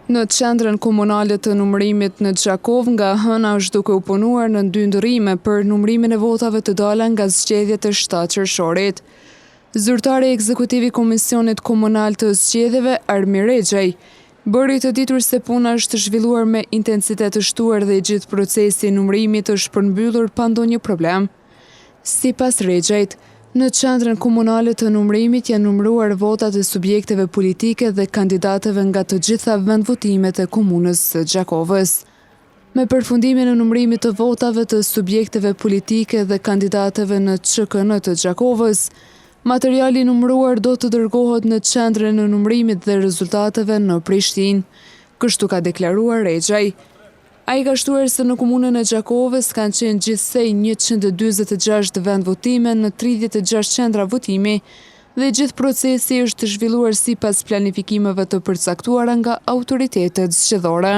Në qendrën komunale të numërimit në Gjakov, nga hëna është duke u punuar në 2 ndërrime për numërimin e votave të dala nga zgjedhjet e 7 qershorit. Zyrtari i ekzekutivi Komisionit Komunal të Zgjedhjeve, Armi Rexhaj, bëri të ditur se puna është zhvilluar me intensitet të shtuar dhe i gjithë procesi i numërimit është përmbyllur pa ndonjë problem. Sipas Rexhajt, në qendrën komunale të numërimit janë numëruar votat e subjekteve politike dhe kandidatëve nga të gjitha vendvotimet e komunës së Gjakovës. Me përfundimin e numërimit të votave të subjekteve politike dhe kandidatëve në QKN të Gjakovës, materiali numëruar do të dërgohet në qendrën e numërimit dhe rezultateve në Prishtinë, kështu ka deklaruar Rexhaj. Ai ka shtuar se në komunën e Gjakovës kanë qenë gjithsej 146 vendvotime në 36 qendra votimi dhe gjithë procesi është zhvilluar sipas planifikimeve të përcaktuara nga autoritetet zgjedhore.